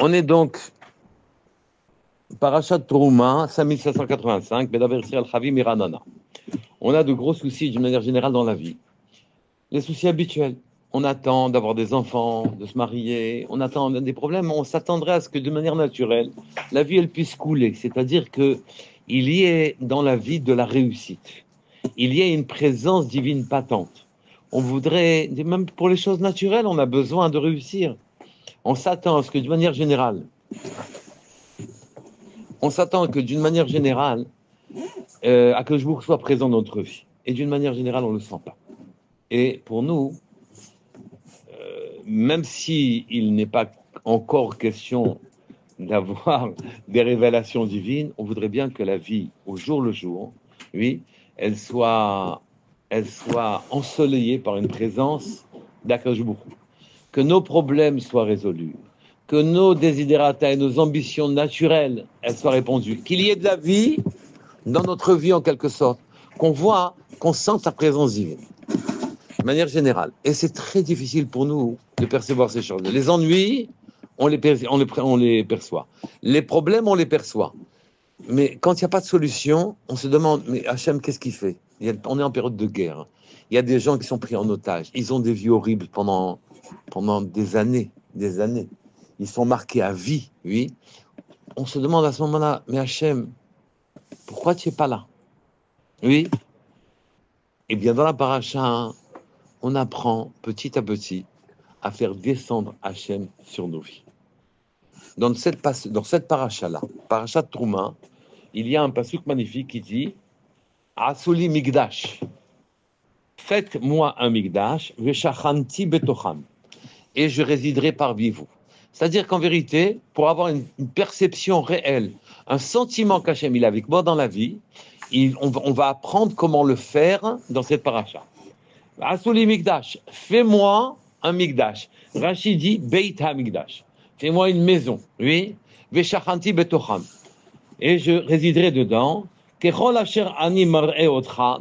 On est donc Parashat Trouma, 5785, Bedaversi al-Chavi Miranana. On a de gros soucis d'une manière générale dans la vie. Les soucis habituels. On attend d'avoir des enfants, de se marier, on attend des problèmes, on s'attendrait à ce que de manière naturelle, la vie elle puisse couler. C'est-à-dire qu'il y ait dans la vie de la réussite. Il y ait une présence divine patente. On voudrait, même pour les choses naturelles, on a besoin de réussir. On s'attend à ce que d'une manière générale, Akadosh soit présent dans notre vie. Et d'une manière générale, on ne le sent pas. Et pour nous, même s'il n'est pas encore question d'avoir des révélations divines, on voudrait bien que la vie, au jour le jour, oui, elle soit ensoleillée par une présence d'Akadosh Baruch Hu. Que nos problèmes soient résolus, que nos desiderata et nos ambitions naturelles, elles soient répondues, qu'il y ait de la vie dans notre vie en quelque sorte, qu'on voit, qu'on sente sa présence divine, de manière générale. Et c'est très difficile pour nous de percevoir ces choses. Les ennuis, on les perçoit. Les problèmes, on les perçoit. Mais quand il n'y a pas de solution, on se demande, mais Hachem, qu'est-ce qu'il fait? On est en période de guerre. Il y a des gens qui sont pris en otage. Ils ont des vies horribles pendant des années. Ils sont marqués à vie, oui. On se demande à ce moment-là, mais Hachem, pourquoi tu n'es pas là? Oui. Eh bien, dans la paracha, on apprend petit à petit à faire descendre Hachem sur nos vies. Dans cette paracha-là, paracha de Trouma, il y a un pasuk magnifique qui dit Asuli Migdash. Faites-moi un Migdash, Veshachanti Betocham, et je résiderai parmi vous. C'est-à-dire qu'en vérité, pour avoir une perception réelle, un sentiment qu'Hachem il a avec moi dans la vie, on va apprendre comment le faire dans cette paracha. Asuli Migdash, fais-moi un Migdash. Rashi dit Beit HaMigdash. Fais-moi une maison, oui. Veshachanti Betocham, et je résiderai dedans. Kechol asher ani mar'e otcha,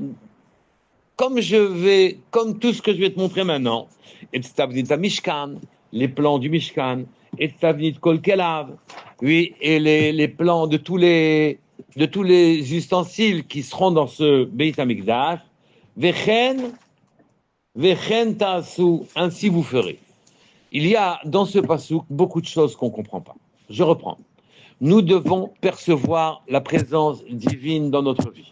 comme tout ce que je vais te montrer maintenant. Et tzavnit Mishkan, les plans du Mishkan, et tzavnit kol kelav, oui, et les plans de tous les ustensiles qui seront dans ce Beit HaMikdash. Vechen ta'asu, ainsi vous ferez. Il y a dans ce pasuk beaucoup de choses qu'on ne comprend pas. Je reprends. Nous devons percevoir la présence divine dans notre vie.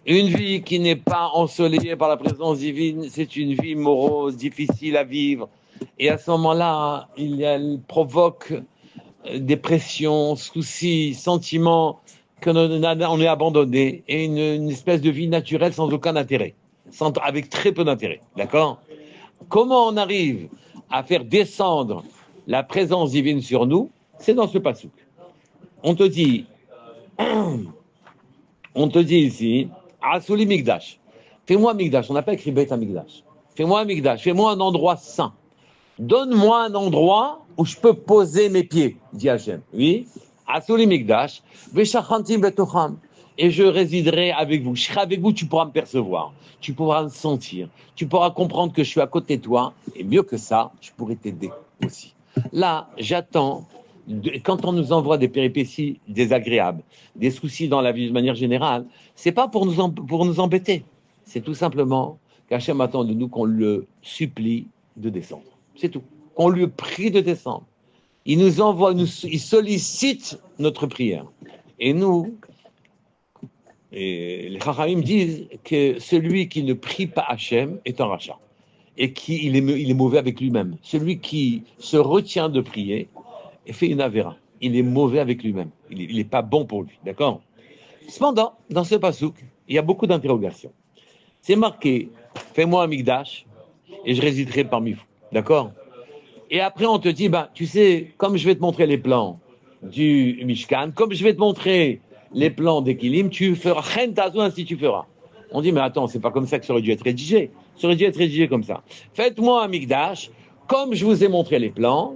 Une vie qui n'est pas ensoleillée par la présence divine, c'est une vie morose, difficile à vivre. Et à ce moment-là, elle provoque dépression, soucis, sentiments qu'on est abandonné, et une espèce de vie naturelle sans aucun intérêt, avec très peu d'intérêt. D'accord? Comment on arrive à faire descendre la présence divine sur nous? C'est dans ce pasuk. On te dit ici, Asuli Migdash, fais-moi un Migdash. On n'a pas écrit Beit HaMikdash. Fais-moi un Migdash, fais-moi un endroit saint. Donne-moi un endroit où je peux poser mes pieds, dit Hachem. Oui, Asuli Migdash, Veshachanti Betocham, et je résiderai avec vous. Je serai avec vous, tu pourras me percevoir, tu pourras me sentir, tu pourras comprendre que je suis à côté de toi, et mieux que ça, je pourrai t'aider aussi. Là, j'attends. Quand on nous envoie des péripéties désagréables, des soucis dans la vie de manière générale, c'est pas pour nous embêter. C'est tout simplement qu'Hachem attend de nous qu'on le supplie de descendre. C'est tout. Qu'on lui prie de descendre. Il nous envoie, il sollicite notre prière. Et nous, les Chachamim disent que celui qui ne prie pas Hachem est un rachat. Et qu'il il est mauvais avec lui-même. Celui qui se retient de prier, et fait une avéra. Il est mauvais avec lui-même. Il n'est pas bon pour lui. D'accord? Cependant, dans ce pasuk, il y a beaucoup d'interrogations. C'est marqué, fais-moi un Migdash et je résiderai parmi vous. D'accord? Et après, on te dit, tu sais, comme je vais te montrer les plans du Mishkan, comme je vais te montrer les plans des Kilim, tu feras, chen tazu, ainsi tu feras. On dit, mais attends, c'est pas comme ça que ça aurait dû être rédigé. Ça aurait dû être rédigé comme ça. Faites-moi un Migdash, comme je vous ai montré les plans,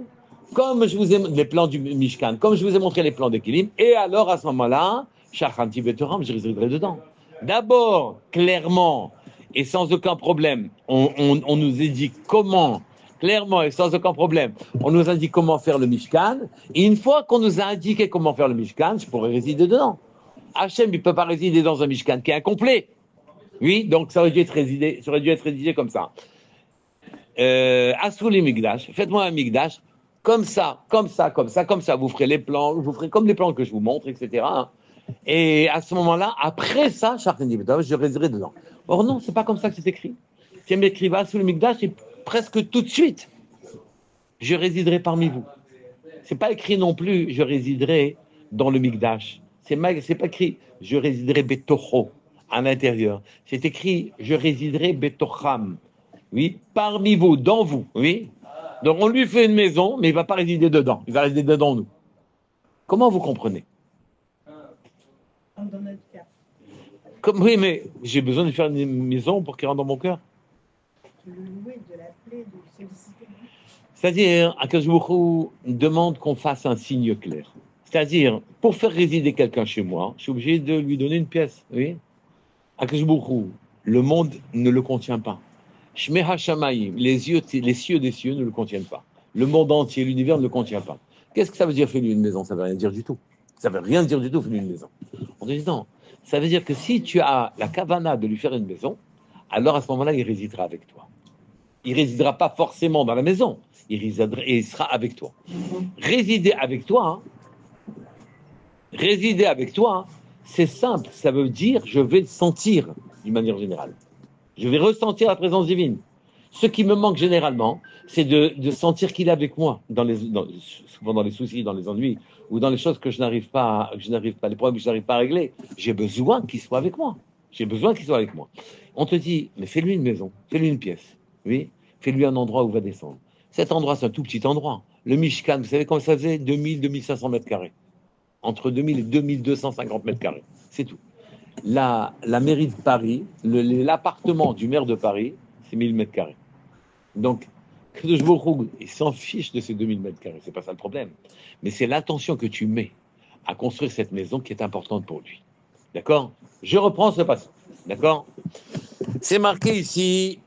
comme je vous ai les plans du Mishkan, comme je vous ai montré les plans de Kilim, et alors à ce moment-là, Shachanti Betocham, je résiderai dedans. D'abord, clairement et sans aucun problème, on nous a dit comment clairement et sans aucun problème. On nous indique comment faire le Mishkan, et une fois qu'on nous a indiqué comment faire le Mishkan, je pourrais résider dedans. Hachem, il ne peut pas résider dans un Mishkan qui est incomplet. Oui, donc ça aurait dû être rédigé comme ça. Assouli Migdash, faites-moi un Migdash, comme ça, comme ça, comme ça, comme ça. Vous ferez les plans, vous ferez comme les plans que je vous montre, etc. Et à ce moment-là, après ça, je résiderai dedans. Or non, c'est pas comme ça que c'est écrit. C'est écrit Assouli Migdash, et presque tout de suite, je résiderai parmi vous. C'est pas écrit non plus, je résiderai dans le Migdash. C'est pas écrit, je résiderai Betocho, à l'intérieur. C'est écrit, je résiderai Betocham. Oui, parmi vous, dans vous, oui. Donc on lui fait une maison, mais il ne va pas résider dedans. Il va résider dedans nous. Comment vous comprenez? Dans notre cœur. Oui, mais j'ai besoin de faire une maison pour qu'il rentre dans mon cœur. De le louer, de l'appeler, de le solliciter. C'est-à-dire, Akadosh Baruch Hu demande qu'on fasse un signe clair. C'est-à-dire, pour faire résider quelqu'un chez moi, je suis obligé de lui donner une pièce. Oui. Akadosh Baruch Hu, le monde ne le contient pas. Shmei HaShamayim, les cieux des cieux ne le contiennent pas. Le monde entier, l'univers ne le contient pas. Qu'est-ce que ça veut dire, fais-lui une maison? Ça ne veut rien dire du tout. Ça ne veut rien dire du tout, fais-lui une maison. On dit non. Ça veut dire que si tu as la kavana de lui faire une maison, alors à ce moment-là, il résidera avec toi. Il ne résidera pas forcément dans la maison. Il sera avec toi. Résider avec toi, c'est simple. Ça veut dire je vais le sentir d'une manière générale. Je vais ressentir la présence divine. Ce qui me manque généralement, c'est de sentir qu'il est avec moi, souvent dans les soucis, dans les ennuis, ou dans les choses que je n'arrive pas, les problèmes que je n'arrive pas à régler. J'ai besoin qu'il soit avec moi. On te dit, mais fais-lui une maison, fais-lui une pièce, oui, fais-lui un endroit où il va descendre. Cet endroit, c'est un tout petit endroit. Le Mishkan, vous savez comment ça faisait? 2000-2500 mètres carrés. Entre 2000 et 2250 mètres carrés. C'est tout. La mairie de Paris, l'appartement du maire de Paris, c'est 1000 mètres carrés. Donc, il s'en fiche de ces 2000 mètres carrés, c'est pas ça le problème. Mais c'est l'attention que tu mets à construire cette maison qui est importante pour lui. D'accord? Je reprends ce passage. D'accord? C'est marqué ici,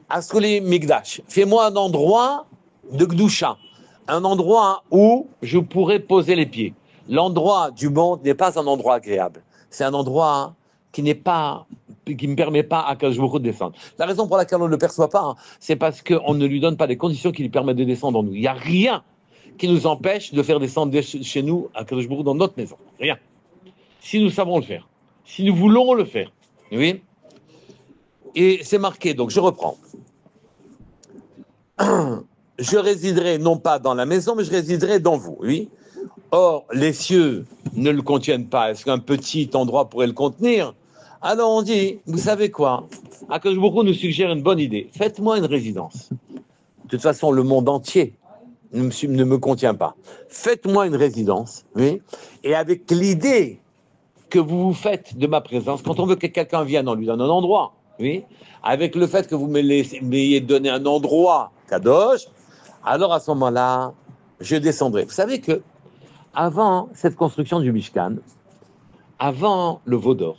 Assouli Migdash. Fais-moi un endroit de Gdusha, un endroit où je pourrais poser les pieds. L'endroit du monde n'est pas un endroit agréable. C'est un endroit qui ne me permet pas à Akadosh Baruch Hu de descendre. La raison pour laquelle on ne le perçoit pas, c'est parce qu'on ne lui donne pas les conditions qui lui permettent de descendre en nous. Il n'y a rien qui nous empêche de faire descendre chez nous Akadosh Baruch Hu dans notre maison. Rien. Si nous savons le faire. Si nous voulons le faire. Oui. Et c'est marqué, donc je reprends. Je résiderai non pas dans la maison, mais je résiderai dans vous. Oui. Or, les cieux ne le contiennent pas. Est-ce qu'un petit endroit pourrait le contenir? Alors on dit, vous savez quoi? Akadosh Baruch Hu nous suggère une bonne idée. Faites-moi une résidence. De toute façon, le monde entier ne me contient pas. Faites-moi une résidence, oui, et avec l'idée que vous vous faites de ma présence, quand on veut que quelqu'un vienne, on lui donne un endroit, oui, avec le fait que vous m'ayez donné un endroit, Kadosh, alors à ce moment-là, je descendrai. Vous savez que avant cette construction du Mishkan, avant le veau d'or,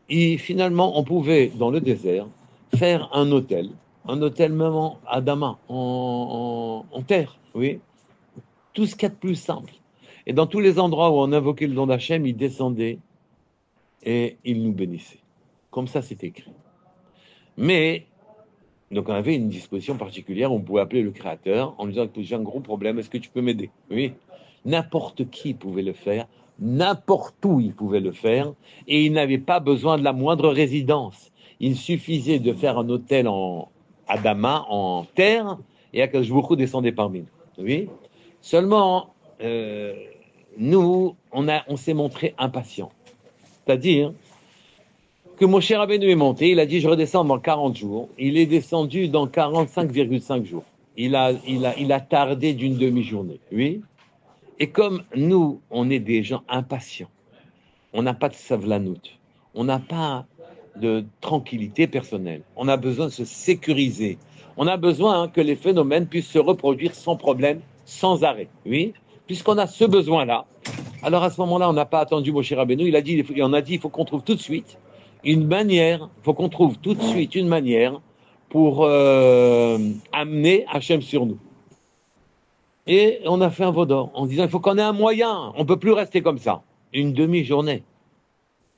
finalement, on pouvait, dans le désert, faire un hôtel même en Adama, en terre, oui. Tout ce qu'il y a de plus simple. Et dans tous les endroits où on invoquait le nom d'Hachem, il descendait et il nous bénissait. Comme ça, c'est écrit. Mais, donc on avait une disposition particulière, on pouvait appeler le Créateur en lui disant que j'ai un gros problème, est-ce que tu peux m'aider? Oui. N'importe qui pouvait le faire, n'importe où il pouvait le faire, et il n'avait pas besoin de la moindre résidence. Il suffisait de faire un hôtel en Adama, en terre, et Akadosh Baruch Hu descendait parmi nous. Oui. Seulement, nous, on s'est montré impatients. C'est-à-dire que Moshe Rabbeinu est monté, il a dit je redescends dans 40 jours. Il est descendu dans 45,5 jours. Il a tardé d'une demi-journée. Oui. Et comme nous, on est des gens impatients, on n'a pas de savlanout, on n'a pas de tranquillité personnelle, on a besoin de se sécuriser, on a besoin que les phénomènes puissent se reproduire sans problème, sans arrêt, oui. Puisqu'on a ce besoin-là, alors à ce moment-là, on n'a pas attendu Moshe Rabbeinu, il faut qu'on trouve tout de suite une manière pour amener Hachem sur nous. Et on a fait un veau d'or en disant il faut qu'on ait un moyen, on ne peut plus rester comme ça. Une demi-journée.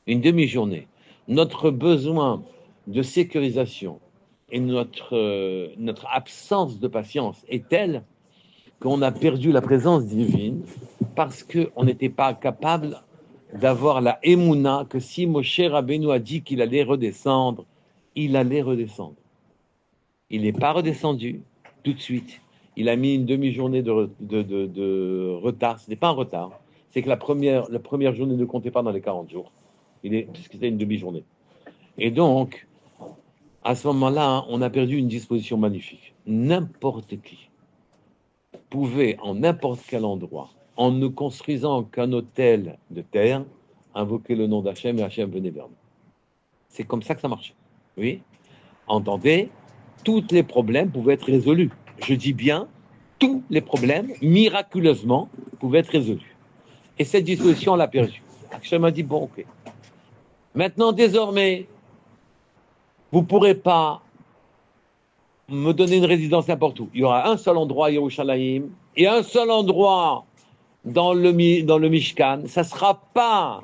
Une demi-journée. Notre besoin de sécurisation et notre absence de patience est telle qu'on a perdu la présence divine parce qu'on n'était pas capable d'avoir la émouna que si Moshe Rabbeinu a dit qu'il allait redescendre, il allait redescendre. Il n'est pas redescendu tout de suite. Il a mis une demi-journée de retard. Ce n'est pas un retard. C'est que la première journée ne comptait pas dans les 40 jours. Puisque c'était une demi-journée. Et donc, à ce moment-là, on a perdu une disposition magnifique. N'importe qui pouvait, en n'importe quel endroit, en ne construisant qu'un hôtel de terre, invoquer le nom d'Hachem et Hachem venait vers nous. C'est comme ça que ça marchait. Oui. Entendez, tous les problèmes pouvaient être résolus. Je dis bien, tous les problèmes, miraculeusement, pouvaient être résolus. Et cette disposition, on l'a perdue. Hachem a dit, bon, ok. Maintenant, désormais, vous ne pourrez pas me donner une résidence n'importe où. Il y aura un seul endroit à Yerushalayim et un seul endroit dans le Mishkan. Ça ne sera pas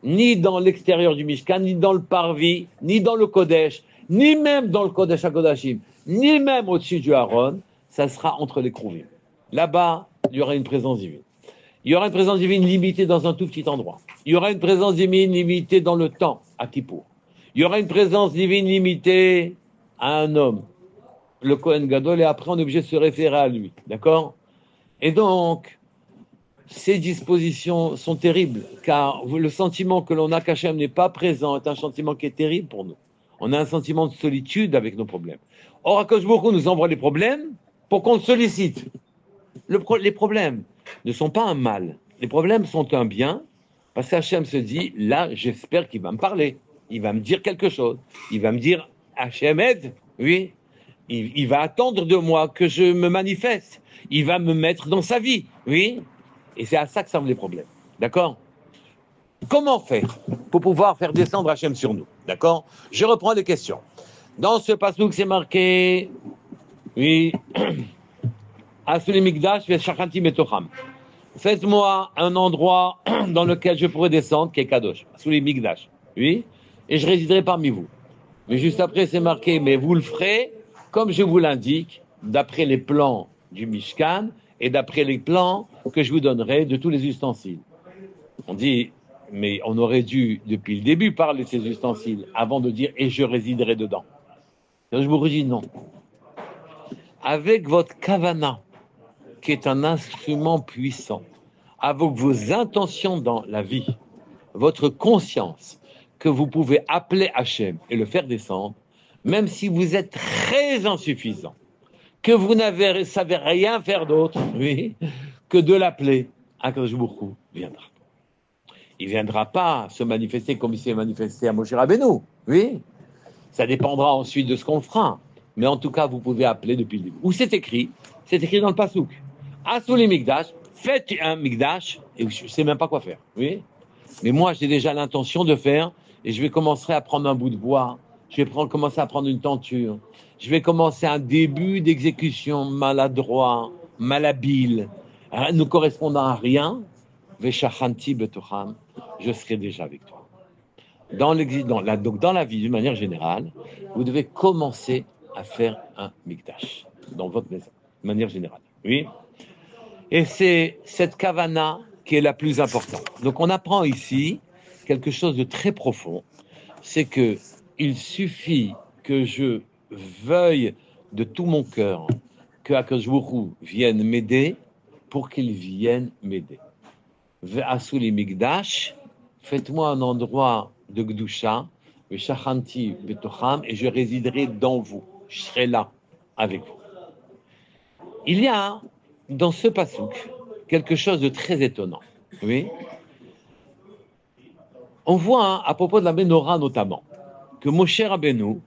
ni dans l'extérieur du Mishkan, ni dans le Parvis, ni dans le Kodesh, ni même dans le Kodesh HaKodashim, ni même au-dessus du Aaron. Ça sera entre les Krouvim. Là-bas, il y aura une présence divine. Il y aura une présence divine limitée dans un tout petit endroit. Il y aura une présence divine limitée dans le temps, à Kippour. Il y aura une présence divine limitée à un homme, le Kohen Gadol, et après on est obligé de se référer à lui. D'accord? Et donc, ces dispositions sont terribles, car le sentiment que l'on a qu'Hachem n'est pas présent est un sentiment qui est terrible pour nous. On a un sentiment de solitude avec nos problèmes. Or, Akadosh Baruch Hu nous envoie les problèmes pour qu'on le sollicite. Les problèmes ne sont pas un mal. Les problèmes sont un bien, parce qu'Hachem se dit, là, j'espère qu'il va me parler. Il va me dire quelque chose. Il va me dire, Hachem aide, oui. Il va attendre de moi que je me manifeste. Il va me mettre dans sa vie, oui. Et c'est à ça que servent les problèmes. D'accord? Comment faire pour pouvoir faire descendre Hachem sur nous? D'accord? Je reprends les questions. Dans ce passouk, c'est marqué, oui, Asuli Mikdash Veshachanti Metocham. Faites-moi un endroit dans lequel je pourrais descendre, qui est Kadosh, Asuli Mikdash, oui, et je résiderai parmi vous. Mais juste après, c'est marqué, mais vous le ferez, comme je vous l'indique, d'après les plans du Mishkan et d'après les plans que je vous donnerai de tous les ustensiles. On dit, mais on aurait dû, depuis le début, parler de ces ustensiles, avant de dire, et je résiderai dedans. Je vous redis non. Avec votre kavana, qui est un instrument puissant, avec vos intentions dans la vie, votre conscience, que vous pouvez appeler Hachem et le faire descendre, même si vous êtes très insuffisant, que vous savez rien faire d'autre, oui, que de l'appeler, Akadosh Baruch Hu viendra. Il ne viendra pas se manifester comme il s'est manifesté à Moshe Rabbeinu, oui. Ça dépendra ensuite de ce qu'on fera. Mais en tout cas, vous pouvez appeler depuis le début. Où c'est écrit? C'est écrit dans le Passouk. Asuli Mikdash, faites un Mikdash, et je ne sais même pas quoi faire, oui. Mais moi, j'ai déjà l'intention de faire, et je vais commencer à prendre un bout de bois, je vais commencer à prendre une tenture, je vais commencer un début d'exécution maladroit, malhabile, ne correspondant à rien, Veshachanti Betocham, je serai déjà avec toi. Donc dans la vie, d'une manière générale, vous devez commencer à faire un mikdash dans votre maison, de manière générale. Oui. Et c'est cette kavana qui est la plus importante. Donc on apprend ici quelque chose de très profond, c'est que il suffit que je veuille de tout mon cœur que Akadosh Baruch Hu vienne m'aider pour qu'il vienne m'aider. Ve'asuli mikdash, faites-moi un endroit de Gdusha, Veshachanti Betocham, et je résiderai dans vous. Je serai là, avec vous. Il y a, dans ce passouk, quelque chose de très étonnant. Oui. On voit, à propos de la Menorah notamment, que Moshe Rabbeinu,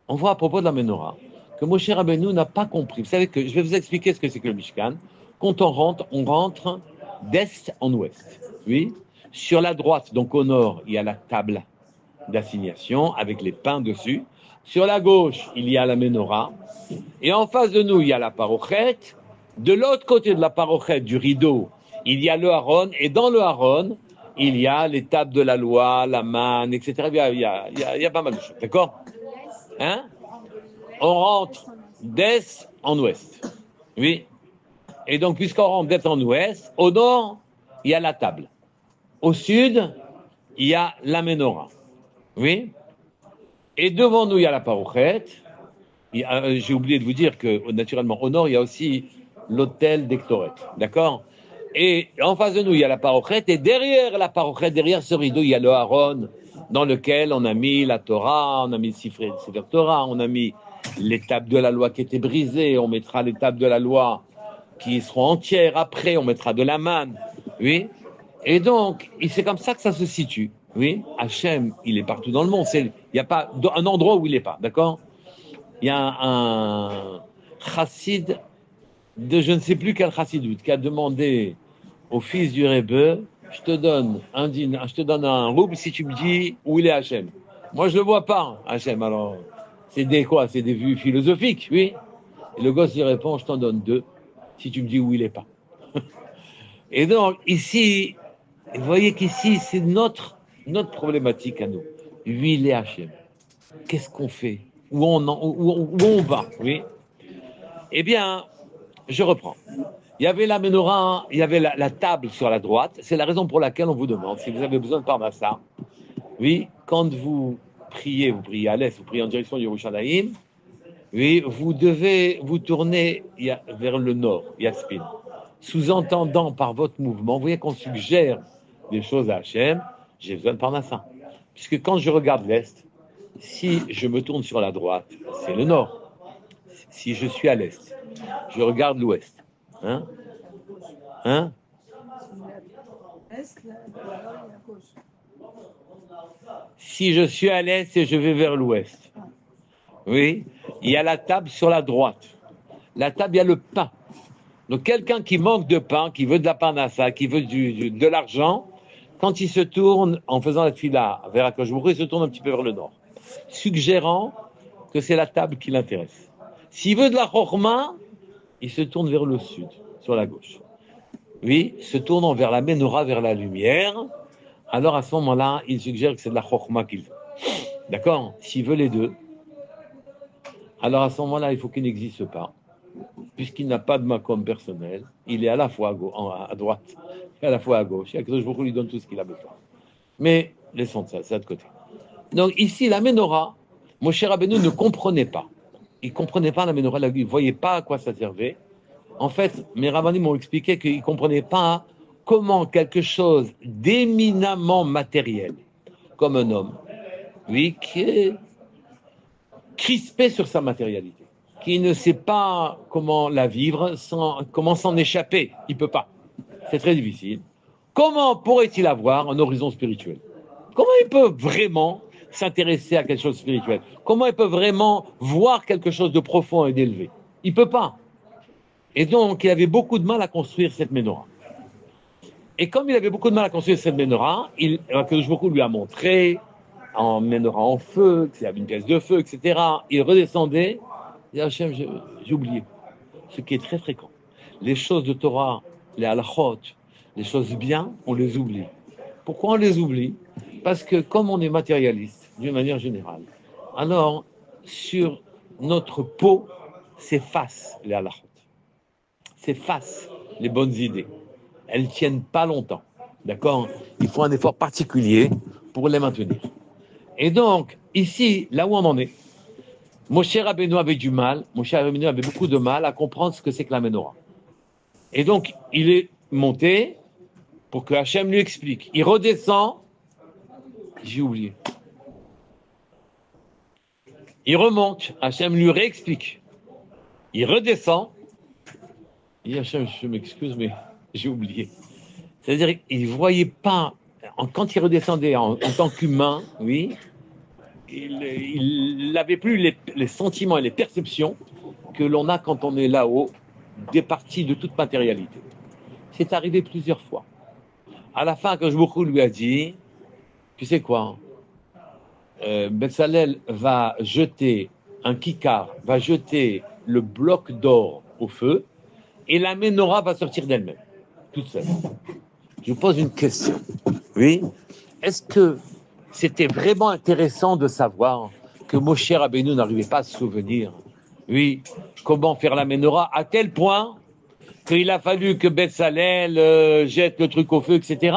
on voit à propos de la Menorah, que Moshe Rabbeinu n'a pas compris. Vous savez que, je vais vous expliquer ce que c'est que le Mishkan. Quand on rentre d'est en ouest. Oui. Sur la droite, donc au nord, il y a la table d'assignation avec les pains dessus. Sur la gauche, il y a la menorah. Et en face de nous, il y a la parochet. De l'autre côté de la parochet, du rideau, il y a le haron. Et dans le haron, il y a les tables de la loi, la manne, etc. Il y a pas mal de choses. D'accord? Hein? On rentre d'est en ouest. Oui. Et donc, puisqu'on rentre d'est en ouest, au nord, il y a la table. Au sud, il y a la menorah. Oui. Et devant nous, il y a la parochet. J'ai oublié de vous dire que, naturellement, au nord, il y a aussi l'hôtel d'Ektoret. D'accord? Et en face de nous, il y a la parochet. Et derrière la parochet, derrière ce rideau, il y a le haron, dans lequel on a mis la Torah, on a mis le Sefer Torah, on a mis les tables de la loi qui étaient brisées, on mettra les tables de la loi qui seront entières après, on mettra de la manne. Oui? Et donc, c'est comme ça que ça se situe. Oui? Hachem, il est partout dans le monde. Il n'y a pas un endroit où il n'est pas. D'accord? Il y a un chassid de je ne sais plus quel chassidut qui a demandé au fils du Rebbe, je te donne un rouble si tu me dis où il est Hachem. Moi, je le vois pas, Hachem. Alors, c'est des quoi? C'est des vues philosophiques, oui. Et le gosse lui répond, je t'en donne 2 si tu me dis où il est pas. Et donc, ici, vous voyez qu'ici, c'est notre problématique à nous. Lui, il est Hachem. Qu'est-ce qu'on fait? Où on va? Oui. Eh bien, je reprends. Il y avait la menorah, il y avait la table sur la droite. C'est la raison pour laquelle on vous demande, si vous avez besoin de parnassa, oui, quand vous priez à l'est, vous priez en direction de Yerushalayim, oui, vous devez vous tourner vers le nord, Yaspin. Sous-entendant par votre mouvement, vous voyez qu'on suggère des choses à Hachem, j'ai besoin de parnassa. Puisque quand je regarde l'est, si je me tourne sur la droite, c'est le nord. Si je suis à l'est, je regarde l'ouest. Hein? Si je suis à l'est et je vais vers l'ouest, oui, il y a la table sur la droite. La table, il y a le pain. Donc quelqu'un qui manque de pain, qui veut de la parnassa, qui veut de l'argent, quand il se tourne en faisant la tefila vers Akadosh Baruch Hu, il se tourne un petit peu vers le nord, suggérant que c'est la table qui l'intéresse. S'il veut de la chorma, il se tourne vers le sud, sur la gauche. Oui, se tournant vers la menorah, vers la lumière, alors à ce moment-là, il suggère que c'est de la chorma qu'il veut. D'accord? S'il veut les deux, alors à ce moment-là, il faut qu'il n'existe pas, puisqu'il n'a pas de makom personnel, il est à la fois à droite et à la fois à gauche. Et Akadosh Baruch Hu lui donne tout ce qu'il a besoin. Mais laissons ça de côté. Donc ici, la menorah, Moshe Rabbeinu ne comprenait pas. Il ne comprenait pas la menorah, il ne voyait pas à quoi ça servait. En fait, mes rabbinim m'ont expliqué qu'ils ne comprenaient pas comment quelque chose d'éminemment matériel, comme un homme, oui, qui est crispé sur sa matérialité, qui ne sait pas comment la vivre, comment s'en échapper, il ne peut pas. C'est très difficile. Comment pourrait-il avoir un horizon spirituel? Comment il peut vraiment s'intéresser à quelque chose de spirituel? Comment il peut vraiment voir quelque chose de profond et d'élevé? Il ne peut pas. Et donc, il avait beaucoup de mal à construire cette menorah. Et comme il avait beaucoup de mal à construire cette menorah, Akadosh Baruch Hu lui a montré en menorah en feu, qu'il y avait une pièce de feu, etc. Il redescendait. Il dit, Hachem, j'ai oublié. Ce qui est très fréquent. Les choses de Torah, les halachot, les choses bien, on les oublie. Pourquoi on les oublie? Parce que comme on est matérialiste, d'une manière générale, alors sur notre peau s'effacent les halachot, s'effacent les bonnes idées. Elles ne tiennent pas longtemps. D'accord? Il faut un effort particulier pour les maintenir. Et donc, ici, là où on en est, Moshe Rabbeinu avait du mal, Moshe Rabbeinu avait beaucoup de mal à comprendre ce que c'est que la menorah. Et donc, il est monté pour que Hachem lui explique. Il redescend, j'ai oublié. Il remonte, Hachem lui réexplique. Il redescend, il dit Hachem, je m'excuse, mais j'ai oublié. C'est-à-dire qu'il ne voyait pas, quand il redescendait en tant qu'humain, oui, il n'avait plus les sentiments et les perceptions que l'on a quand on est là-haut, départi de toute matérialité. C'est arrivé plusieurs fois. À la fin, quand Akadosh Baruch Hu lui a dit, tu sais quoi, Bezalel va jeter un kikar, va jeter le bloc d'or au feu, et la menorah va sortir d'elle-même, toute seule. Je vous pose une question. Oui. Est-ce que c'était vraiment intéressant de savoir que Moshe Rabbeinu n'arrivait pas à se souvenir, oui, comment faire la menorah, à tel point qu'il a fallu que Bezalel jette le truc au feu, etc.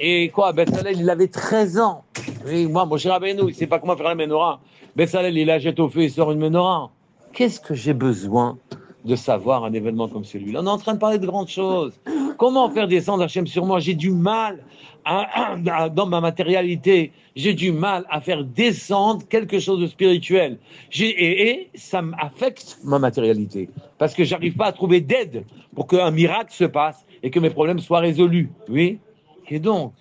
Et quoi, Bezalel, il avait 13 ans. Oui, moi, Moshe Rabbeinu, il ne sait pas comment faire la menorah. Bezalel, il la jette au feu, il sort une menorah. Qu'est-ce que j'ai besoin de savoir un événement comme celui-là? On est en train de parler de grandes choses. Comment faire descendre Hachem sur moi? J'ai du mal dans ma matérialité. J'ai du mal à faire descendre quelque chose de spirituel. Et ça m'affecte ma matérialité. Parce que j'arrive pas à trouver d'aide pour qu'un miracle se passe et que mes problèmes soient résolus. Oui. Et donc,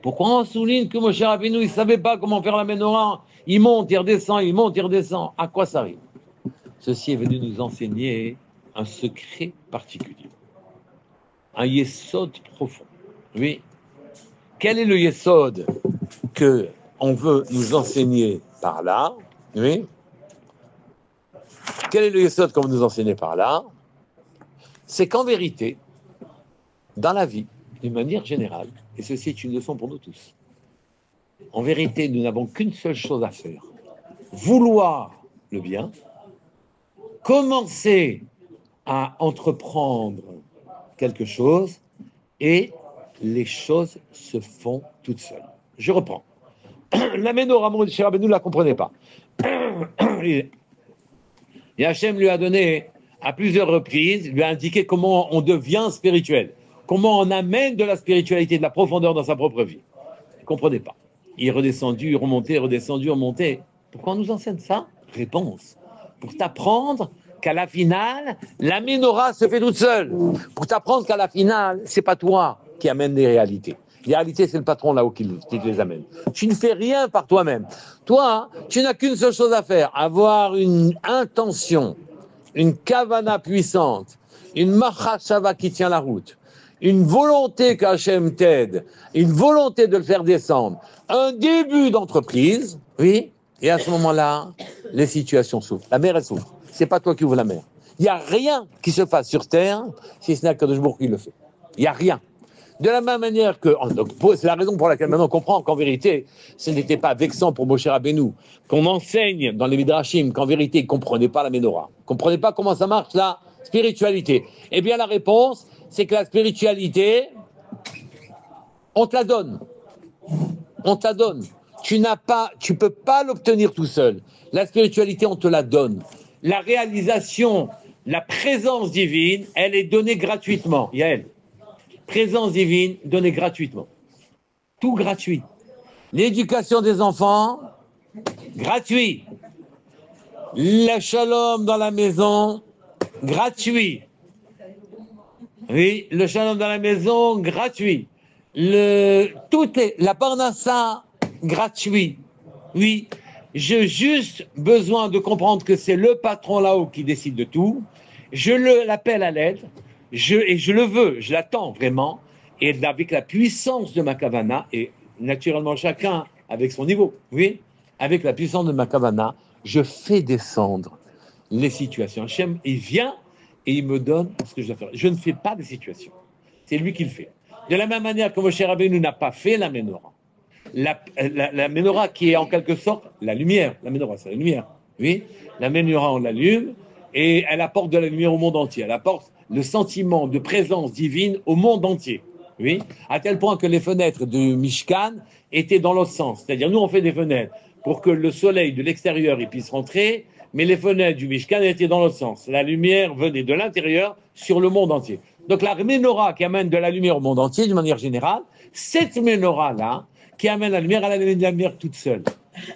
pourquoi on souligne que Moshe Rabbeinu, il ne savait pas comment faire la menorah? Il monte, il redescend, il monte, il redescend. À quoi ça arrive? Ceci est venu nous enseigner un secret particulier, un yesod profond. Oui. Quel est le yesod que on veut nous enseigner par là? Oui. Quel est le yesod qu'on veut nous enseigner par là? C'est qu'en vérité, dans la vie, d'une manière générale, et ceci est une leçon pour nous tous, en vérité, nous n'avons qu'une seule chose à faire. Vouloir le bien, commencer à entreprendre quelque chose, et les choses se font toutes seules. Je reprends. La menorah, Moshe Rabbeinu ne la comprenait pas. Et Hachem lui a donné, à plusieurs reprises, lui a indiqué comment on devient spirituel, comment on amène de la spiritualité, de la profondeur dans sa propre vie. Il ne comprenait pas. Il est redescendu, remonté, redescendu, remonté. Pourquoi on nous enseigne ça? Réponse. Pour t'apprendre qu'à la finale, la menorah se fait toute seule. Pour t'apprendre qu'à la finale, c'est pas toi qui amène les réalités. Les réalités, c'est le patron là-haut qui les amène. Tu ne fais rien par toi-même. Toi, tu n'as qu'une seule chose à faire, avoir une intention, une kavana puissante, une machashava qui tient la route, une volonté qu'Hachem t'aide, une volonté de le faire descendre, un début d'entreprise, oui, et à ce moment-là, les situations souffrent. La mer, elle souffre. C'est pas toi qui ouvres la mer. Il n'y a rien qui se fasse sur Terre si ce n'est Akadosh Baruch Hu qui le fait. Il n'y a rien. De la même manière que, c'est la raison pour laquelle maintenant on comprend qu'en vérité, ce n'était pas vexant pour Moshe Rabbeinu, qu'on enseigne dans les Midrashim qu'en vérité, il ne comprenait pas la menorah. Il ne comprenait pas comment ça marche la spiritualité. Eh bien, la réponse, c'est que la spiritualité, on te la donne. On te la donne. Tu peux pas l'obtenir tout seul. La spiritualité, on te la donne. La réalisation, la présence divine, elle est donnée gratuitement. Yael. Présence divine donnée gratuitement. Tout gratuit. L'éducation des enfants, gratuit. Le shalom dans la maison, gratuit. Oui, le shalom dans la maison, gratuit. La parnassa, gratuit. Oui, j'ai juste besoin de comprendre que c'est le patron là-haut qui décide de tout. Je l'appelle à l'aide. Et je le veux, je l'attends vraiment, et avec la puissance de ma kavana, et naturellement chacun avec son niveau, oui, avec la puissance de ma kavana, je fais descendre les situations. Hachem, il vient et il me donne ce que je dois faire. Je ne fais pas des situations, c'est lui qui le fait. De la même manière que Moshe Rabbeinu n'a pas fait la menorah. La menorah qui est en quelque sorte la lumière, la menorah c'est la lumière, oui, la menorah on l'allume, et elle apporte de la lumière au monde entier, elle apporte le sentiment de présence divine au monde entier. Oui, à tel point que les fenêtres du Mishkan étaient dans l'autre sens. C'est-à-dire, nous, on fait des fenêtres pour que le soleil de l'extérieur il puisse rentrer, mais les fenêtres du Mishkan étaient dans l'autre sens. La lumière venait de l'intérieur sur le monde entier. Donc, la menorah qui amène de la lumière au monde entier, d'une manière générale, cette menorah-là, qui amène la lumière, elle amène la lumière toute seule.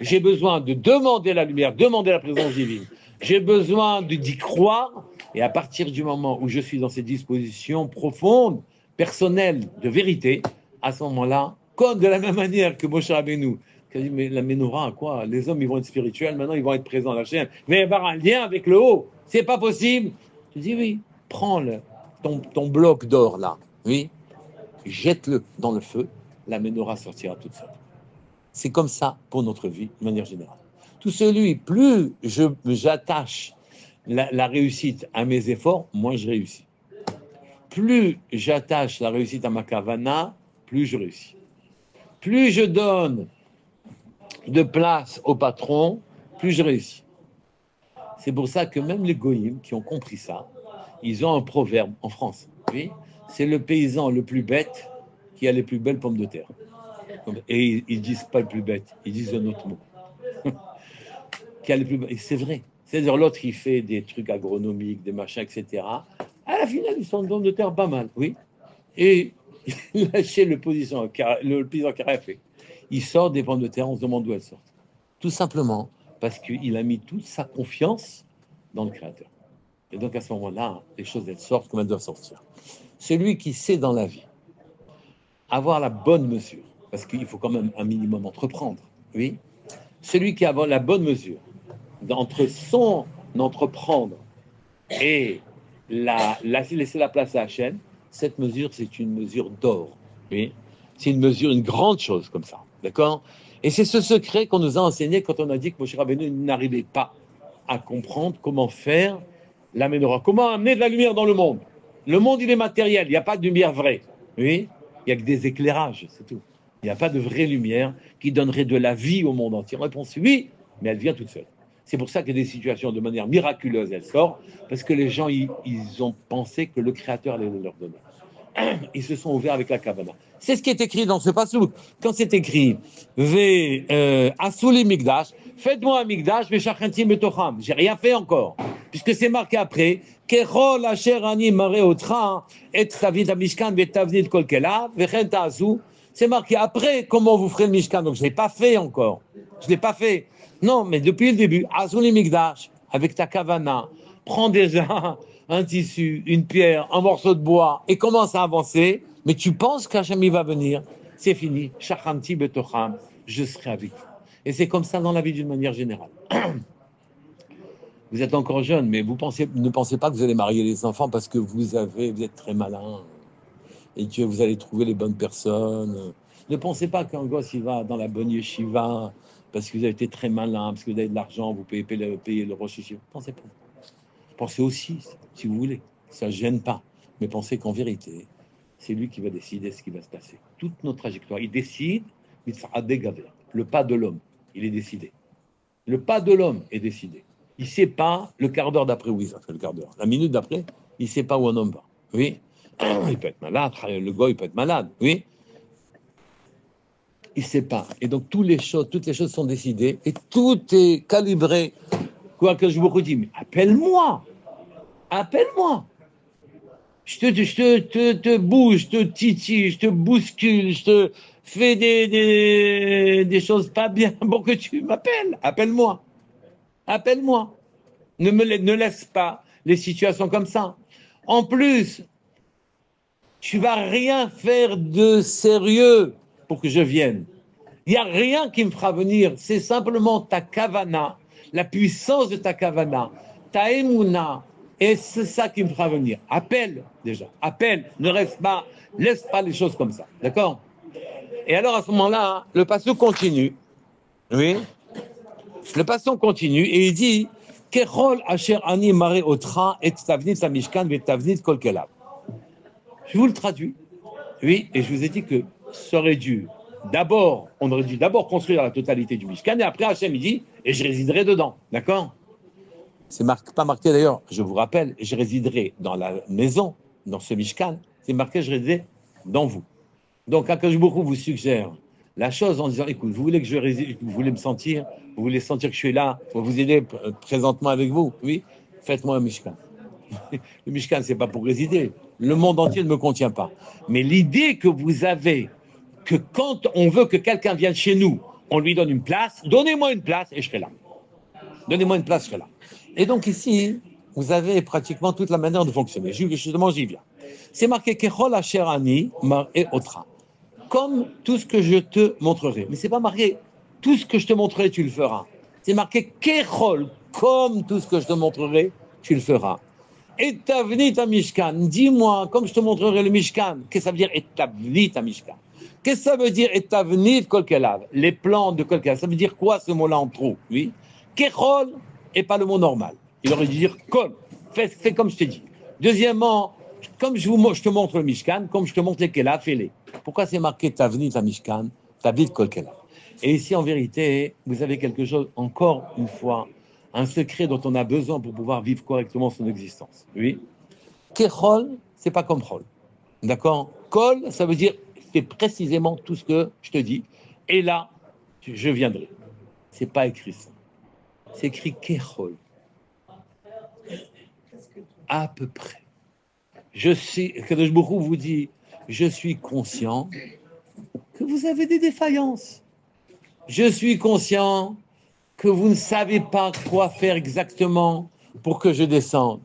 J'ai besoin de demander la lumière, demander la présence divine. J'ai besoin d'y croire. Et à partir du moment où je suis dans cette disposition profonde, personnelle, de vérité, à ce moment-là, comme de la même manière que Moshe Rabbeinu, qui a dit, mais la menorah, quoi? Les hommes, ils vont être spirituels, maintenant, ils vont être présents à la chaîne. Mais il va y avoir un lien avec le haut. C'est pas possible. Je dis, oui, prends ton bloc d'or, là. Oui. Jette-le dans le feu. la menorah sortira toute seule. C'est comme ça pour notre vie, de manière générale. Tout celui, plus j'attache la réussite à mes efforts, moins je réussis. Plus j'attache la réussite à ma kavana, plus je réussis. Plus je donne de place au patron, plus je réussis. C'est pour ça que même les goïms qui ont compris ça, ils ont un proverbe en France. Oui, c'est le paysan le plus bête qui a les plus belles pommes de terre. Et ils disent pas le plus bête, ils disent un autre mot. Qui a les plus belles. Et c'est vrai. C'est-à-dire l'autre qui fait des trucs agronomiques, des machins, etc. À la finale, ils sont de pommes de terre pas mal, oui. Et lâchez le paysan qui a fait. Il sort des pommes de terre, on se demande d'où elles sortent. Tout simplement parce qu'il a mis toute sa confiance dans le Créateur. Et donc à ce moment-là, les choses elles sortent comme elles doivent sortir. Celui qui sait dans la vie avoir la bonne mesure, parce qu'il faut quand même un minimum entreprendre, oui. Celui qui a la bonne mesure entre son entreprendre et laisser la place à Hachem, cette mesure, c'est une mesure d'or, oui. C'est une mesure, une grande chose comme ça, d'accord? Et c'est ce secret qu'on nous a enseigné quand on a dit que Moshe Rabbeinu n'arrivait pas à comprendre comment faire la menorah, comment amener de la lumière dans le monde. Le monde, il est matériel, il n'y a pas de lumière vraie, oui. Il n'y a que des éclairages, c'est tout. Il n'y a pas de vraie lumière qui donnerait de la vie au monde entier. Réponse oui, mais elle vient toute seule. C'est pour ça que des situations, de manière miraculeuse, elles sortent, parce que les gens, ils ont pensé que le Créateur allait leur donner. Ils se sont ouverts avec la Kavana. C'est ce qui est écrit dans ce passouk. Quand c'est écrit Asuli Migdash, faites-moi un Migdash, Veshachantim Betocham. J'ai rien fait encore, puisque c'est marqué après Kechol Asher Ani Mare Otra, Et Tavnit Mishkan, Vetavnit Kolkela, Vechen Ta'asu. C'est marqué après comment vous ferez le Mishkan. Donc je ne l'ai pas fait encore. Je ne l'ai pas fait. Non, mais depuis le début, Asuli Migdash, avec ta Kavana, prends déjà un tissu, une pierre, un morceau de bois et commence à avancer. Mais tu penses qu'Hachem va venir, c'est fini. Shachanti betocham, je serai avec vous. Et c'est comme ça dans la vie d'une manière générale. Vous êtes encore jeune, mais ne pensez pas que vous allez marier les enfants parce que vous êtes très malin et que vous allez trouver les bonnes personnes. Ne pensez pas qu'un gosse il va dans la bonne yeshiva parce que vous avez été très malin, parce que vous avez de l'argent, vous pouvez payer le rosh yeshiva. Pensez pas. Pensez aussi, si vous voulez, ça ne gêne pas. Mais pensez qu'en vérité, c'est lui qui va décider ce qui va se passer. Toute notre trajectoire, il décide, le pas de l'homme, il est décidé. Le pas de l'homme est décidé. Il ne sait pas le quart d'heure d'après où il va, le quart d'heure. La minute d'après, il ne sait pas où un homme va. Oui, il peut être malade, le gars, il peut être malade. Oui, il ne sait pas. Et donc, toutes les choses sont décidées et tout est calibré. Quoi que je vous dis, mais appelle-moi. Je te bouge, je te titille, je te bouscule, je te fais des choses pas bien pour que tu m'appelles. Appelle-moi. Ne laisse pas les situations comme ça. En plus, tu vas rien faire de sérieux pour que je vienne. Il n'y a rien qui me fera venir. C'est simplement ta kavana, la puissance de ta kavana, ta émouna. Et c'est ça qui me fera venir. Appelle, déjà. Appelle. Ne reste pas. Laisse pas les choses comme ça. D'accord? Et alors, à ce moment-là, le passouk continue. Oui? Le passouk continue et il dit Kechol asher ani mare otra et tavnit samishkan ve tavnit kol kelav. Je vous le traduis. Oui, et je vous ai dit que ça aurait dû on aurait dû d'abord construire la totalité du Mishkan et après Hachem il dit et je résiderai dedans. D'accord? C'est pas marqué d'ailleurs, je vous rappelle, je résiderai dans la maison, dans ce Mishkan, c'est marqué, je résiderai dans vous. Donc, Akadosh Baruch Hu vous suggère la chose en disant, écoute, vous voulez que je réside, vous voulez me sentir, vous voulez sentir que je suis là, pour vous aider présentement avec vous, oui, faites-moi un Mishkan. Le Mishkan, c'est pas pour résider, le monde entier ne me contient pas. Mais l'idée que vous avez, que quand on veut que quelqu'un vienne chez nous, on lui donne une place, donnez-moi une place et je serai là. Donnez-moi une place, je serai là. Et donc ici, vous avez pratiquement toute la manière de fonctionner. Justement, j'y viens. C'est marqué Kechol Asher Ani Mar et Otra. Comme tout ce que je te montrerai. Mais c'est pas marqué tout ce que je te montrerai, tu le feras. C'est marqué Kechol, comme tout ce que je te montrerai, tu le feras. Et Tavnit à Mishkan. Dis-moi, comme je te montrerai le Mishkan. Qu'est-ce que ça veut dire Et Tavnit à Mishkan? Qu'est-ce que ça veut dire etavnit kol kelav? Les plans de kol kelav. Ça veut dire quoi ce mot-là en trop? Oui. Kechol est pas le mot normal. Il aurait dû dire kol. Fais comme je t'ai dit. Deuxièmement, comme je te montre le Mishkan, comme je te montre les kelav, fais-les. Pourquoi c'est marqué tavnit à Mishkan, tavnit kol kelav? Et ici, en vérité, vous avez quelque chose, encore une fois, un secret dont on a besoin pour pouvoir vivre correctement son existence. Oui. Kechol, c'est pas comme chol. D'accord? Kol, ça veut dire, c'est précisément tout ce que je te dis. Et là, je viendrai. C'est pas écrit ça. C'est écrit Kechol. À peu près. Kadosh Baruch Hu vous dit, je suis conscient que vous avez des défaillances. Je suis conscient que vous ne savez pas quoi faire exactement pour que je descende.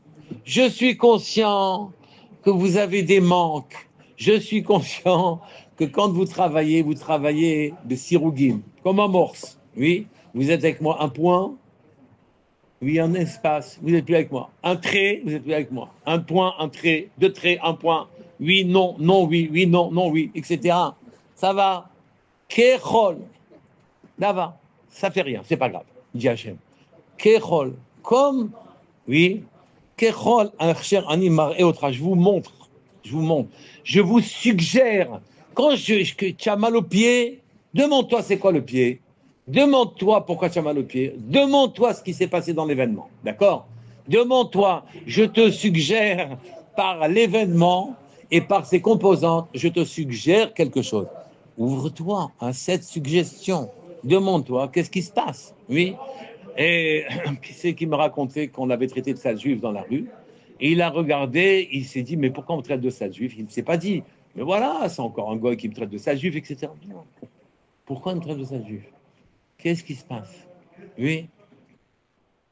Je suis conscient que vous avez des manques. Je suis conscient que quand vous travaillez de sirougim, comme un morse. Oui, vous êtes avec moi. Un point, oui, un espace, vous n'êtes plus avec moi. Un trait, vous n'êtes plus avec moi. Un point, un trait, deux traits, un point. Oui, non, non, oui, oui, non, non, oui, etc. Ça va. Kechol. Là-bas, ça fait rien, c'est pas grave, dit Hachem. Kechol, comme, oui, Kechol, un cher animal et autre, je vous montre, je vous suggère, quand tu as mal au pied, demande-toi c'est quoi le pied, demande-toi pourquoi tu as mal au pied, demande-toi ce qui s'est passé dans l'événement, d'accord? Demande-toi, je te suggère par l'événement et par ses composantes, je te suggère quelque chose. Ouvre-toi à cette suggestion. Demande-toi, qu'est-ce qui se passe? Oui. Et qui c'est qui me racontait qu'on avait traité de sale juif dans la rue? Et il a regardé, il s'est dit, mais pourquoi on me traite de sale juif? Il ne s'est pas dit, mais voilà, c'est encore un goy qui me traite de sale juif, etc. Non. Pourquoi on me traite de sale juif? Qu'est-ce qui se passe? Oui.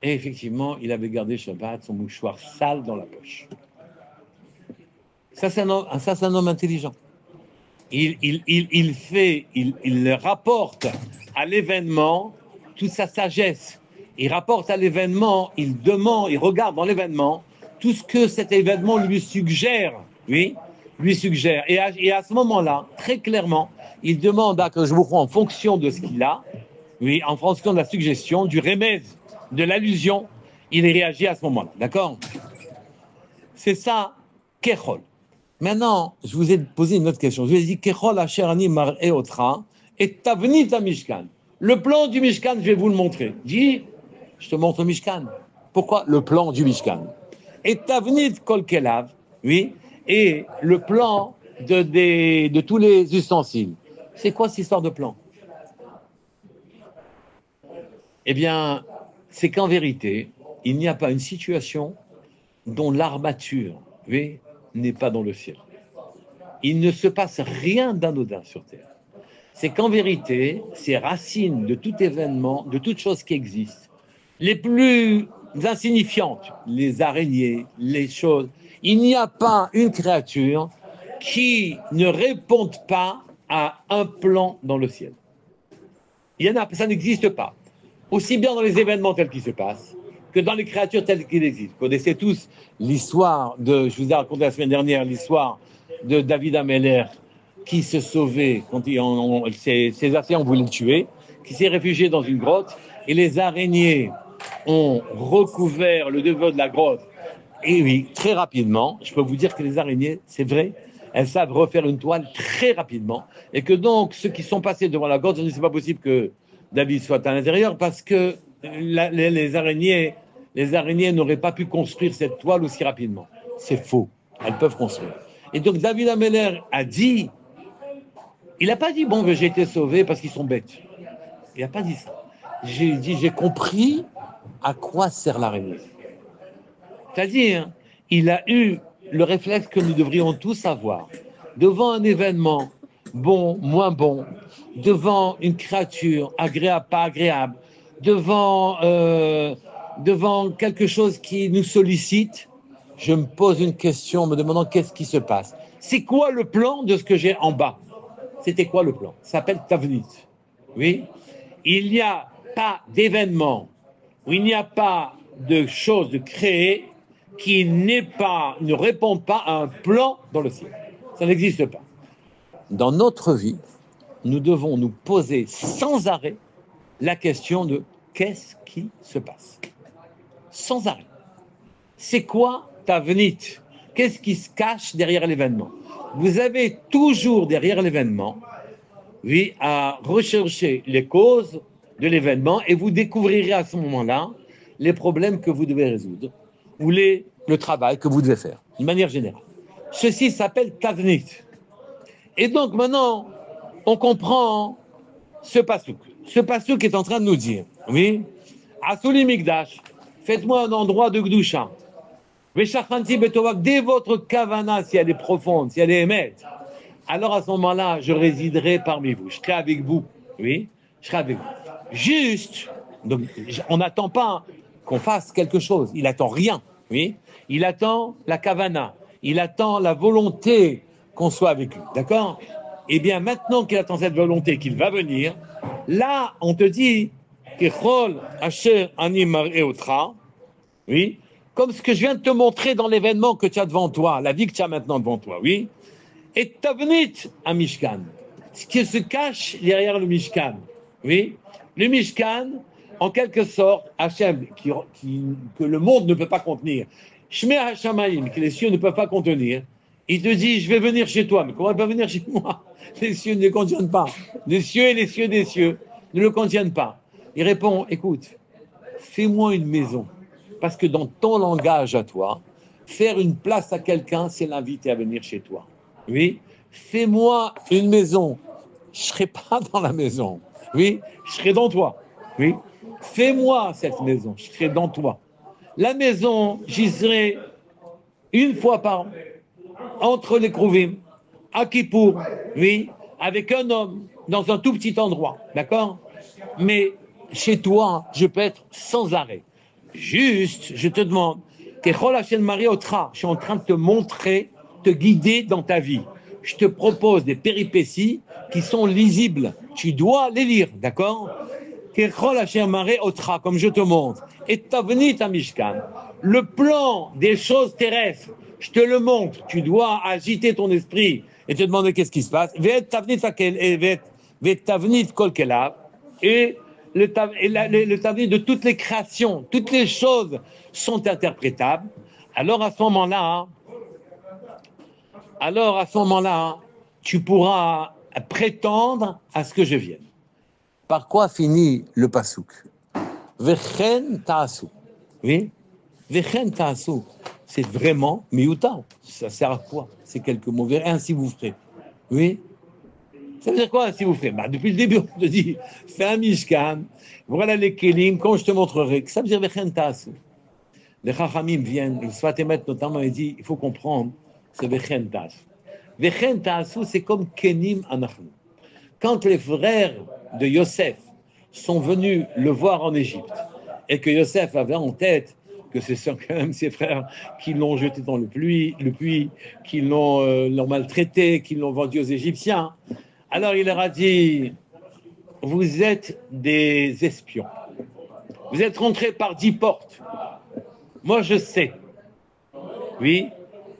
Et effectivement, il avait gardé Shabbat, son mouchoir sale dans la poche. Ça, c'est un homme intelligent. Il rapporte à l'événement toute sa sagesse. Il rapporte à l'événement, il regarde dans l'événement tout ce que cet événement lui suggère. Oui, lui suggère. Et à ce moment-là, très clairement, il demande à que je vous en fonction de ce qu'il a, oui, en fonction de la suggestion, du remède, de l'allusion, il réagit à ce moment-là. D'accord? C'est ça, Kechol. Maintenant, je vous ai posé une autre question. Je vous ai dit, Kechol asher ani mar'e otra, et tavnit Mishkan. Le plan du Mishkan, je vais vous le montrer. Dis, je te montre le Mishkan. Pourquoi le plan du Mishkan? Et tavnit kol kelav, oui, et le plan de tous les ustensiles. C'est quoi cette histoire de plan? Eh bien, c'est qu'en vérité, il n'y a pas une situation dont l'armature, oui, n'est pas dans le ciel. Il ne se passe rien d'anodin sur Terre. C'est qu'en vérité, ces racines de tout événement, de toute chose qui existe, les plus insignifiantes, les araignées, les choses, il n'y a pas une créature qui ne réponde pas à un plan dans le ciel. Il y en a, ça n'existe pas. Aussi bien dans les événements tels qu'ils se passent, que dans les créatures telles qu'ils existent. Vous connaissez tous l'histoire je vous ai raconté la semaine dernière, l'histoire de David Ameller qui se sauvait quand ses assaillants voulaient le tuer, qui s'est réfugié dans une grotte, et les araignées ont recouvert le devant de la grotte. Et oui, très rapidement, je peux vous dire que les araignées, c'est vrai, elles savent refaire une toile très rapidement, et que donc ceux qui sont passés devant la grotte, c'est pas possible que David soit à l'intérieur, parce que les araignées n'auraient pas pu construire cette toile aussi rapidement. C'est faux. Elles peuvent construire. Et donc David Ameller a dit, il n'a pas dit, bon, j'ai été sauvé parce qu'ils sont bêtes. Il n'a pas dit ça. J'ai compris à quoi sert l'araignée. C'est-à-dire, il a eu le réflexe que nous devrions tous avoir. Devant un événement, bon, moins bon, devant une créature, agréable, pas agréable, devant quelque chose qui nous sollicite, je me pose une question, me demandant qu'est-ce qui se passe. C'est quoi le plan de ce que j'ai en bas? C'était quoi le plan? Ça s'appelle Tavnit. Oui. Il n'y a pas d'événement, où il n'y a pas de chose de créer qui ne répond pas à un plan dans le ciel. Ça n'existe pas. dans notre vie, nous devons nous poser sans arrêt la question de qu'est-ce qui se passe? Sans arrêt. C'est quoi ta venite? Qu'est-ce qui se cache derrière l'événement? Vous avez toujours derrière l'événement, oui, à rechercher les causes de l'événement et vous découvrirez à ce moment-là les problèmes que vous devez résoudre ou le travail que vous devez faire, d'une manière générale. Ceci s'appelle Tavnit. Et donc maintenant, on comprend ce pasouk. Ce pasouk est en train de nous dire, oui, Asuli Mikdash, faites-moi un endroit de Gdusha. Veshachanti Betovak, dès votre kavana, si elle est profonde, si elle est émette, alors à ce moment-là, je résiderai parmi vous. Je serai avec vous. Oui, je serai avec vous. Juste, donc, on n'attend pas qu'on fasse quelque chose. Il attend rien. Oui, il attend la kavana. Il attend la volonté qu'on soit avec lui. D'accord? Eh bien, maintenant qu'il attend cette volonté, qu'il va venir, là, on te dit, Kechol Asher Ani Mar'e Otra, oui, comme ce que je viens de te montrer dans l'événement que tu as devant toi, la vie que tu as maintenant devant toi, oui, et Tavnit à Mishkan, ce qui se cache derrière le Mishkan, oui, le Mishkan, en quelque sorte, Hachem, que le monde ne peut pas contenir, Shmei Hashamayim, que les cieux ne peuvent pas contenir, il te dit, je vais venir chez toi, mais comment il peut venir chez moi? Les cieux ne le contiennent pas, les cieux et les cieux des cieux ne le contiennent pas. Il répond, écoute, fais-moi une maison, parce que dans ton langage à toi, faire une place à quelqu'un, c'est l'inviter à venir chez toi. Oui, fais-moi une maison. Je ne serai pas dans la maison. Oui, je serai dans toi. Oui, fais-moi cette maison. Je serai dans toi. La maison, j'y serai une fois par an, entre les Krouvim, à Kippour, oui, avec un homme, dans un tout petit endroit. D'accord? Mais chez toi, je peux être sans arrêt. Juste, je te demande, je suis en train de te montrer, te guider dans ta vie. Je te propose des péripéties qui sont lisibles. Tu dois les lire, d'accord? Comme je te montre. Et Tavnit à Mishkan. Le plan des choses terrestres, je te le montre. Tu dois agiter ton esprit et te demander qu'est-ce qui se passe. Et le tavnit de toutes les créations, toutes les choses sont interprétables. Alors à ce moment-là, tu pourras prétendre à ce que je vienne. Par quoi finit le pasouk? Vechen ta'asu. Oui? Vechen ta'asu. C'est vraiment miuta. Ça sert à quoi? C'est quelques mots. Ainsi vous ferez. Oui? Ça veut dire quoi, ainsi vous ferez? Depuis le début, on te dit, fais un mishkan, voilà les kelim, quand je te montrerai. Ça veut dire vechen ta'asu. Les chachamim viennent, le Sfatemet notamment, il dit, il faut comprendre, c'est vechen ta'asu. Vechen ta'asu, c'est comme kenim anachnu. Quand les frères de Yosef sont venus le voir en Égypte, et que Yosef avait en tête que ce sont quand même ses frères qui l'ont jeté dans le puits, qui l'ont maltraité, qui l'ont vendu aux Égyptiens, alors il leur a dit, vous êtes des espions. Vous êtes rentrés par 10 portes. Moi, je sais. Oui.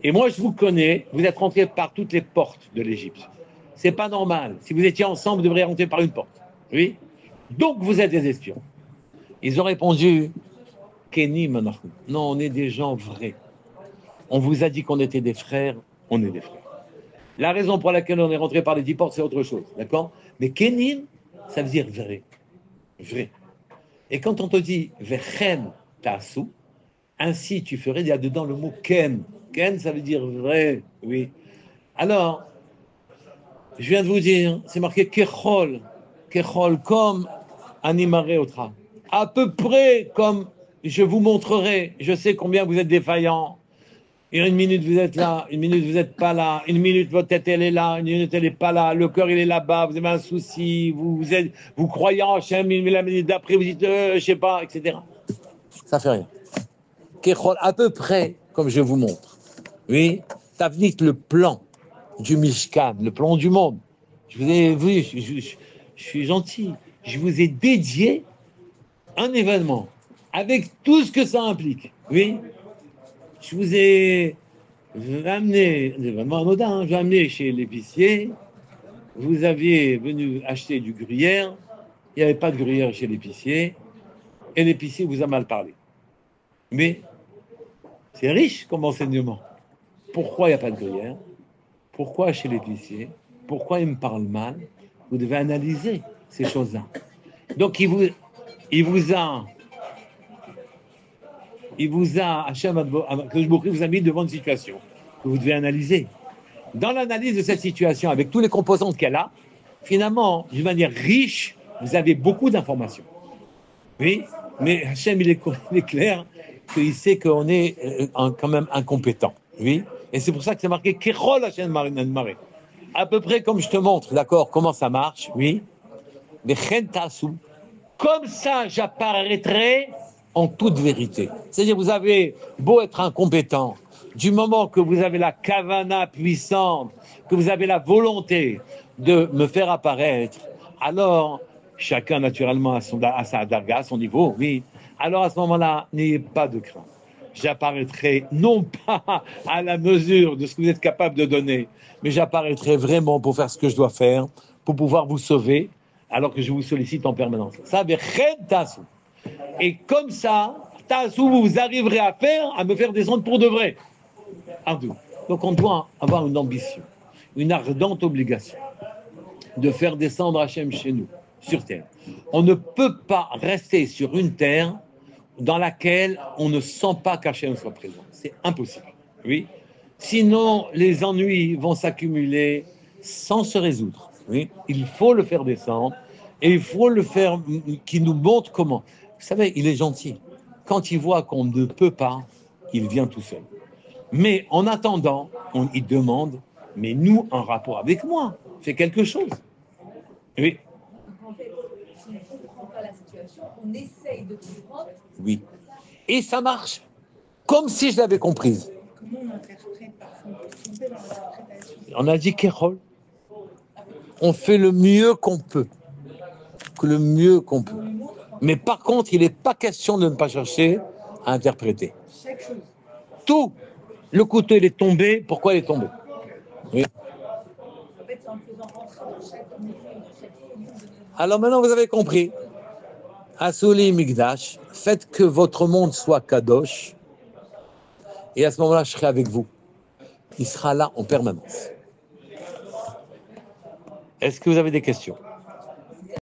Et moi, je vous connais. Vous êtes rentrés par toutes les portes de l'Égypte. C'est pas normal. Si vous étiez ensemble, vous devriez rentrer par une porte. Oui. Donc, vous êtes des espions. Ils ont répondu, Kenny Manachou. Non, on est des gens vrais. On vous a dit qu'on était des frères. On est des frères. La raison pour laquelle on est rentré par les 10 portes, c'est autre chose. D'accord? Mais Kenim, ça veut dire vrai. Vrai. Et quand on te dit Vechen Tasu, ainsi tu ferais, il y a dedans le mot Ken. Ken, ça veut dire vrai, oui. Alors, je viens de vous dire, c'est marqué Kechol. Kechol, comme Animare Otra. À peu près comme je vous montrerai. Je sais combien vous êtes défaillants. Et une minute vous êtes là, une minute vous n'êtes pas là, une minute votre tête elle est là, une minute elle n'est pas là, le cœur il est là-bas, vous avez un souci, vous croyez en Hachem, mais la minute d'après vous dites je sais pas, etc. Ça fait rien. Kechol, à peu près comme je vous montre. Oui, Tavnit, le plan du Mishkan, le plan du monde. Je vous ai vu, je suis gentil. Je vous ai dédié un événement avec tout ce que ça implique. Oui. Je vous ai amené, c'est vraiment anodin, je vais amener chez l'épicier vous aviez venu acheter du gruyère, il n'y avait pas de gruyère chez l'épicier, et l'épicier vous a mal parlé. Mais c'est riche comme enseignement. Pourquoi il n'y a pas de gruyère? Pourquoi chez l'épicier? Pourquoi il me parle mal? Vous devez analyser ces choses-là. Donc il vous a, Hachem vous a mis devant une situation que vous devez analyser. Dans l'analyse de cette situation, avec tous les composants qu'elle a, finalement, d'une manière riche, vous avez beaucoup d'informations. Oui, mais Hachem, il est clair qu'il sait qu'on est quand même incompétent. Oui, et c'est pour ça que c'est marqué Kérol Hachem Maré. À peu près comme je te montre, d'accord, comment ça marche. Oui, mais comme ça, j'apparaîtrai en toute vérité. C'est-à-dire, vous avez beau être incompétent, du moment que vous avez la kavana puissante, que vous avez la volonté de me faire apparaître, alors, chacun naturellement à sa darga, à son niveau, oui. Alors à ce moment-là, n'ayez pas de crainte. J'apparaîtrai non pas à la mesure de ce que vous êtes capable de donner, mais j'apparaîtrai vraiment pour faire ce que je dois faire, pour pouvoir vous sauver, alors que je vous sollicite en permanence. Ça veut dire, et comme ça, vous arriverez à me faire descendre pour de vrai. Donc on doit avoir une ambition, une ardente obligation de faire descendre Hachem chez nous, sur terre. On ne peut pas rester sur une terre dans laquelle on ne sent pas qu'Hachem soit présent. C'est impossible. Oui. Sinon, les ennuis vont s'accumuler sans se résoudre. Oui. Il faut le faire descendre et il faut le faire qu'il nous montre comment. Vous savez, il est gentil. Quand il voit qu'on ne peut pas, il vient tout seul. Mais en attendant, il demande, mais nous, en rapport avec moi, fais quelque chose. Oui. En fait, si on ne comprend pas la situation, on essaye de comprendre. Oui. Et ça marche. Comme si je l'avais comprise. Comment on interprète parfois? On fait dans l'interprétation. On a dit Kérol. On fait le mieux qu'on peut. Le mieux qu'on peut. Mais par contre, il n'est pas question de ne pas chercher à interpréter. Chaque chose. Tout. Le couteau, il est tombé. Pourquoi il est tombé? Oui. En fait, c'est en faisant rentrer dans chaque niveau, dans chaque niveau de notre... Alors maintenant, vous avez compris. Asuli Migdash, faites que votre monde soit Kadosh. Et à ce moment-là, je serai avec vous. Il sera là en permanence. Est-ce que vous avez des questions?